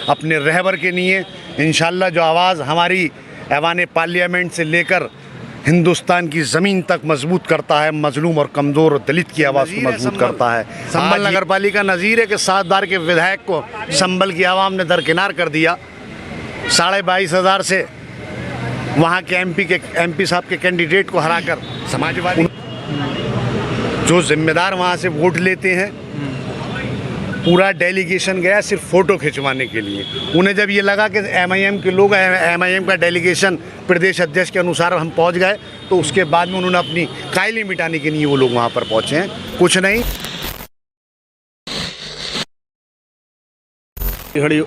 अपने रहबर के लिए इंशाल्लाह जो आवाज़ हमारी ऐवान पार्लियामेंट से लेकर हिंदुस्तान की ज़मीन तक मजबूत करता है, मजलूम और कमज़ोर और दलित की आवाज़ को मजबूत करता है। संभल नगर पालिका नज़ीर है कि 7 बार के विधायक को संभल की आवाम ने दरकिनार कर दिया। 22,500 से वहाँ के एमपी साहब के कैंडिडेट को हराकर समाजवादी जो जिम्मेदार वहाँ से वोट लेते हैं, पूरा डेलीगेशन गया सिर्फ फ़ोटो खिंचवाने के लिए। उन्हें जब ये लगा कि एमआईएम के लोग एमआईएम का डेलीगेशन प्रदेश अध्यक्ष के अनुसार हम पहुँच गए, तो उसके बाद में उन्होंने अपनी कायली मिटाने के लिए वो लोग वहाँ पर पहुँचे हैं, कुछ नहीं। घड़ी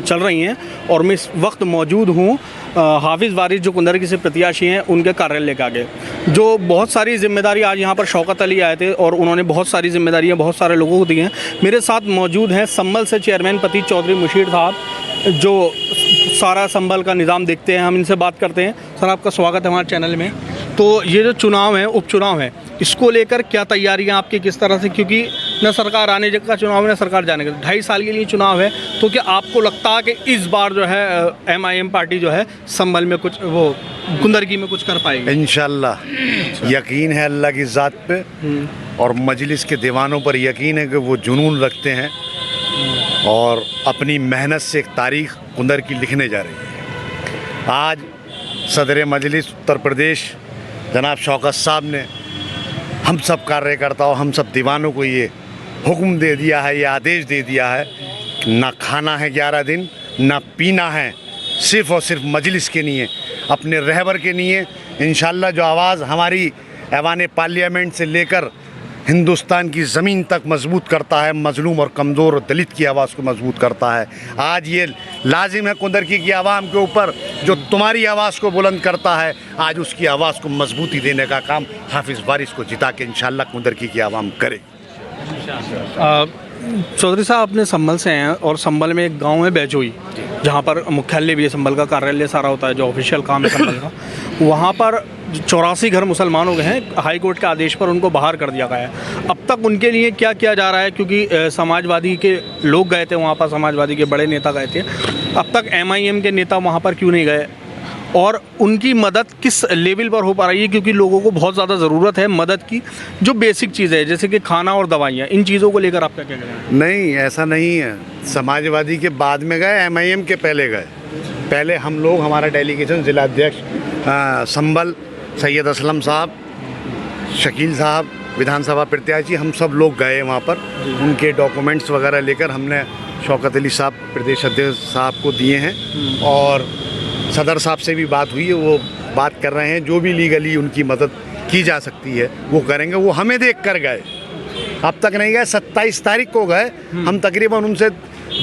चल रही हैं और मैं इस वक्त मौजूद हूँ हाफिज़ वारिस जो कुंदरकी से प्रत्याशी हैं उनके कार्यालय के आगे। जो बहुत सारी जिम्मेदारी आज यहाँ पर शौकत अली आए थे और उन्होंने बहुत सारी जिम्मेदारियाँ बहुत सारे लोगों को दी हैं। मेरे साथ मौजूद हैं संभल से चेयरमैन पति चौधरी मुशीर साहब, जो सारा संभल का निज़ाम देखते हैं। हम इनसे बात करते हैं। सर, आपका स्वागत है हमारे चैनल में। तो ये जो चुनाव है, उपचुनाव है, इसको लेकर क्या तैयारियां आपकी किस तरह से, क्योंकि न सरकार आने का चुनाव है न सरकार जाने का, 2.5 साल के लिए चुनाव है, तो क्या आपको लगता है कि इस बार जो है एमआईएम पार्टी जो है संभल में कुछ वो कुंदरकी में कुछ कर पाएगी? इंशाल्लाह यकीन है अल्लाह की ज़ात पे और मजलिस के दीवानों पर यकीन है कि वो जुनून रखते हैं और अपनी मेहनत से एक तारीख़ कुंदरकी लिखने जा रही है। आज सदर मजलिस उत्तर प्रदेश जनाब शौकत साहब ने हम सब कार्यकर्ताओं, हम सब दीवानों को ये हुक्म दे दिया है, ये आदेश दे दिया है, ना खाना है 11 दिन, ना पीना है, सिर्फ़ और सिर्फ मजलिस के लिए, अपने रहबर के लिए। इंशाल्लाह जो आवाज़ हमारी ऐवान पार्लियामेंट से लेकर हिंदुस्तान की ज़मीन तक मजबूत करता है, मजलूम और कमज़ोर और दलित की आवाज़ को मजबूत करता है। आज ये लाजिम है कुंदरकी की आवाम के ऊपर, जो तुम्हारी आवाज़ को बुलंद करता है, आज उसकी आवाज़ को मजबूती देने का काम हाफिज़ वारिस को जिता के इंशाल्लाह कुंदरकी की आवाम करे। चौधरी साहब अपने संभल से हैं और संभल में एक गांव है बैजोई, जहां पर मुख्यालय भी है, संभल का कार्यालय सारा होता है, जो ऑफिशियल काम है संभल का। वहां पर 84 घर मुसलमानों के हैं, हाई कोर्ट के आदेश पर उनको बाहर कर दिया गया है। अब तक उनके लिए क्या किया जा रहा है, क्योंकि समाजवादी के लोग गए थे वहाँ पर, समाजवादी के बड़े नेता गए थे, अब तक एमआईएम के नेता वहाँ पर क्यों नहीं गए और उनकी मदद किस लेवल पर हो पा रही है, क्योंकि लोगों को बहुत ज़्यादा ज़रूरत है मदद की, जो बेसिक चीज़ है जैसे कि खाना और दवाइयाँ, इन चीज़ों को लेकर आप क्या कह रहे हैं? नहीं, ऐसा नहीं है। समाजवादी के बाद में गए, एमआईएम के पहले गए। पहले हम लोग, हमारा डेलीगेशन जिलाध्यक्ष संभल सैयद असलम साहब, शकील साहब विधानसभा प्रत्याशी, हम सब लोग गए वहाँ पर, उनके डॉक्यूमेंट्स वगैरह लेकर हमने शौकत अली साहब प्रदेश अध्यक्ष साहब को दिए हैं और सदर साहब से भी बात हुई है, वो बात कर रहे हैं, जो भी लीगली उनकी मदद की जा सकती है वो करेंगे। वो हमें देख कर गए, अब तक नहीं गए, 27 तारीख को गए हम, तकरीबन उनसे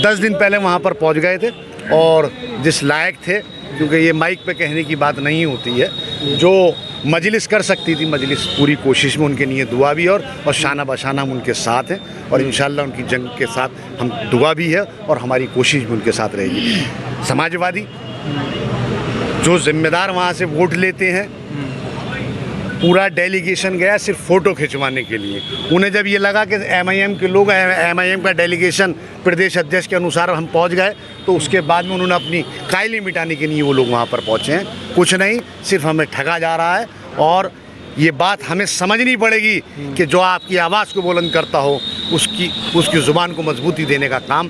10 दिन पहले वहाँ पर पहुँच गए थे और जिस लायक थे, क्योंकि ये माइक पे कहने की बात नहीं होती है, जो मजलिस कर सकती थी मजलिस पूरी कोशिश में, उनके लिए दुआ भी और शाना बशाना हम उनके साथ हैं और इंशाल्लाह उनकी जंग के साथ हम दुआ भी है और हमारी कोशिश भी उनके साथ रहेगी। समाजवादी जो जिम्मेदार वहाँ से वोट लेते हैं, पूरा डेलीगेशन गया सिर्फ फ़ोटो खिंचवाने के लिए। उन्हें जब ये लगा कि एमआईएम के लोग एमआईएम का डेलीगेशन प्रदेश अध्यक्ष के अनुसार हम पहुँच गए, तो उसके बाद में उन्होंने अपनी कायली मिटाने के लिए वो लोग वहाँ पर पहुँचे हैं, कुछ नहीं, सिर्फ हमें ठगा जा रहा है। और ये बात हमें समझनी पड़ेगी कि जो आपकी आवाज़ को बुलंद करता हो, उसकी ज़ुबान को मजबूती देने का काम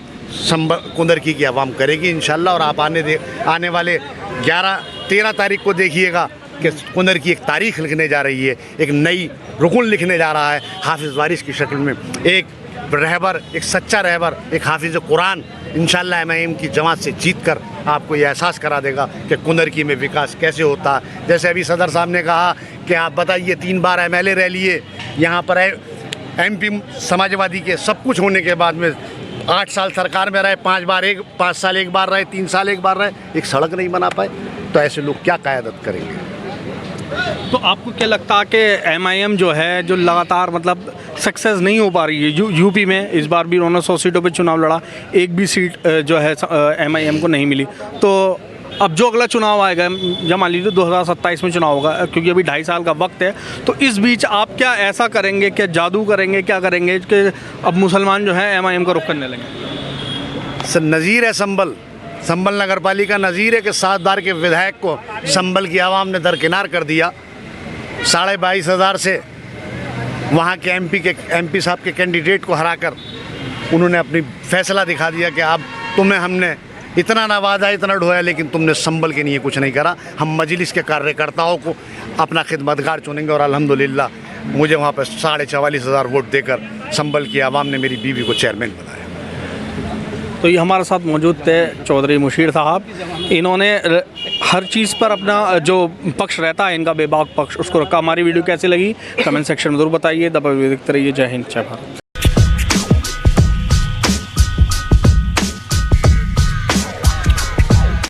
कुंदरकी की आवाम करेगी इंशाल्लाह। और आप आने वाले 11-13 तारीख को देखिएगा कि कुंदरकी एक तारीख़ लिखने जा रही है, एक नई रुकन लिखने जा रहा है हाफिज़ वारिस की शक्ल में, एक रहबर, एक सच्चा रहबर, एक हाफिज़ कुरान इंशाल्लाह एमआईएम की जमात से जीत कर आपको ये एहसास करा देगा कि कुंदरकी में विकास कैसे होता है। जैसे अभी सदर साहब ने कहा कि आप बताइए 3 बार एमएलए रह लिए, यहाँ पर एमपी समाजवादी के, सब कुछ होने के बाद में 8 साल सरकार में रहे, 5 साल एक बार रहे, 3 साल एक बार रहे, एक सड़क नहीं बना पाए, तो ऐसे लोग क्या क़यादत करेंगे? तो आपको क्या लगता है कि एमआईएम जो है, जो लगातार मतलब सक्सेस नहीं हो पा रही है यूपी में, इस बार भी उन्होंने 100 सीटों पे चुनाव लड़ा, एक भी सीट जो है एमआईएम को नहीं मिली, तो अब जो अगला चुनाव आएगा, जब मान लीजिए 2027 में चुनाव होगा, क्योंकि अभी 2.5 साल का वक्त है, तो इस बीच आप क्या ऐसा करेंगे, क्या जादू करेंगे, क्या करेंगे कि अब मुसलमान जो है एमआईएम का रुख करने लगे? नज़ीर है संभल नगर पालिका नज़ीर है कि 7 बार के विधायक को संभल की आवाम ने दरकिनार कर दिया। 22,500 से वहाँ के एमपी साहब के कैंडिडेट को हराकर उन्होंने अपनी फैसला दिखा दिया कि अब तुम्हें हमने इतना नवाजा, इतना ढोया, लेकिन तुमने संभल के लिए कुछ नहीं करा। हम मजलिस के कार्यकर्ताओं को अपना खिदमतगार चुनेंगे और अल्हम्दुलिल्लाह मुझे वहाँ पर 44,500 वोट देकर संभल की आवाम ने मेरी बीवी को चेयरमैन बनाया। तो ये हमारे साथ मौजूद थे चौधरी मुशीर साहब। इन्होंने हर चीज़ पर अपना जो पक्ष रहता है इनका बेबाक पक्ष उसको रखा। हमारी वीडियो कैसी लगी कमेंट सेक्शन में ज़रूर बताइए। दबा देखते रहिए। जय हिंद, जय भारत।